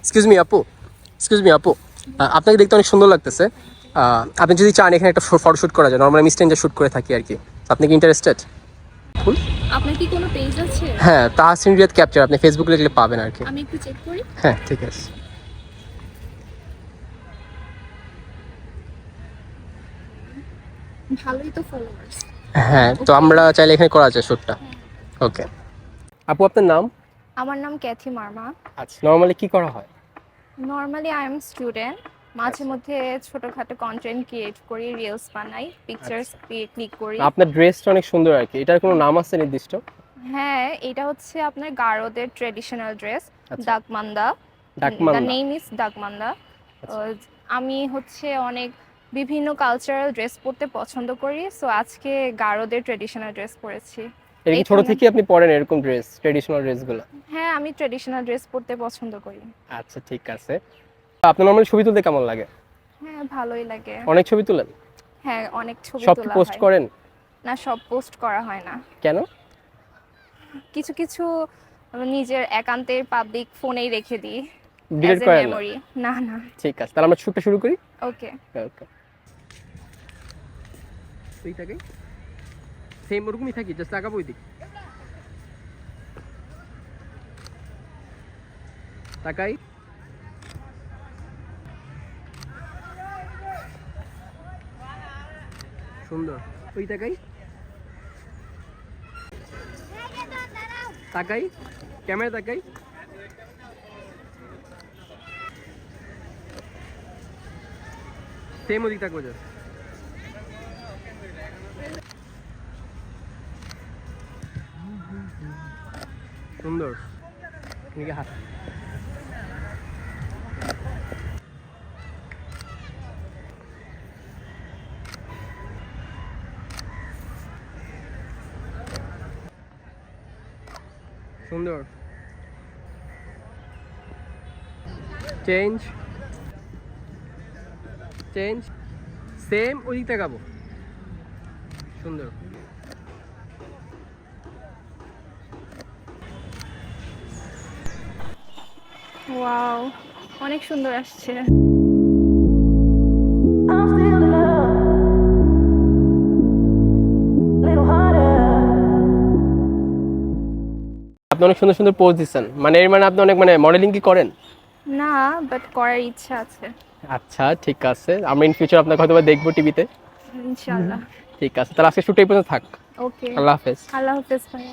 Excuse me আপু, আপনাকে দেখতে অনেক সুন্দর লাগতেছে। আপনি যদি চান এখানে একটা ফটোশুট করা যায়, নর্মালি আমি স্ট্যান্ডার শুট করে থাকি আর কি। আপনি কি ইন্টারেস্টেড? ফুল। আপনার কি কোনো পেজ আছে? হ্যাঁ, তাহসিন রিয়াদ ক্যাপচার, আপনি ফেসবুকে লিখলে পাবেন আর কি। আমি একটু চেক করি। হ্যাঁ ঠিক আছে। ভালোই তো ফলোয়ার্স। হ্যাঁ, তো আমরা চাইলে এখানে করা যায় শ্যুটটা। ওকে আপু, আপনার নাম? আমার নাম ক্যাথি মার্মা। আচ্ছা, নর্মালি কি করা হয়? Normally I am student. মাঝে মধ্যে ছোটখাটো কন্টেন্ট ক্রিয়েট করি, রিলস বানাই, পিকচার্স ক্লিক করি। আপনার ড্রেসটা অনেক সুন্দর আর কি, এটার কোনো নাম আছে নির্দিষ্ট? হ্যাঁ, এটা হচ্ছে আপনার গারোদের ট্রেডিশনাল ড্রেস, আচ্ছা। Dakmanda. The name is Dakmanda. আমি হচ্ছে অনেক বিভিন্ন কালচারাল ড্রেস পরতে পছন্দ করি, সো আজকে গারোদের ট্রেডিশনাল ড্রেস পরেছি। এটা কি ছোট থেকে আপনি পরেন এরকম ড্রেস, ট্রেডিশনাল ড্রেসগুলো? হ্যাঁ, আমি ট্রেডিশনাল ড্রেস পরতে পছন্দ করি। আচ্ছা ঠিক আছে। আপনার নর্মালি ছবি তুলতে কেমন লাগে? হ্যাঁ, ভালোই লাগে। অনেক ছবি তুলেন? হ্যাঁ, অনেক ছবি সব কি তোলা পোস্ট হয়। করেন? না, সব পোস্ট করা হয় না। কেন? কিছু কিছু নিজের একান্তের পাবলিক ফোনেই রেখে দিই ডিলিট অ্যাজ এ করেন না? মেমোরি। না না। ঠিক আছে, তাহলে আমরা শুটটা শুরু করি। ওকে। ওকে। এই থাকে সেম ওরকমই থাকি, জাস্ট আগাবো ওই দিক। তাকাই। সুন্দর। ওই তাকাই। তাকাই, ক্যামেরা তাকাই। সেম ওদিক তাকবো জাস্ট। সুন্দর। এদিকে হাত। সুন্দর। Change change. সেম ওই দিক তাকাবো। সুন্দর। ওয়াও, অনেক সুন্দর আসছে। আপনি অনেক সুন্দর সুন্দর পোজ দিচ্ছেন, মানে এর মানে আপনি অনেক মানে মডেলিং কি করেন? না, বাট করার ইচ্ছা আছে। আচ্ছা ঠিক আছে, আমরা ইন ফিউচার আপনাকে হয়তো বা দেখবো টিভিতে। ইনশাআল্লাহ। ঠিক আছে, তাহলে আজকে শুট এই পর্যন্ত থাক। ওকে। আল্লাহ হাফেজ। আল্লাহ হাফেজ ভাই।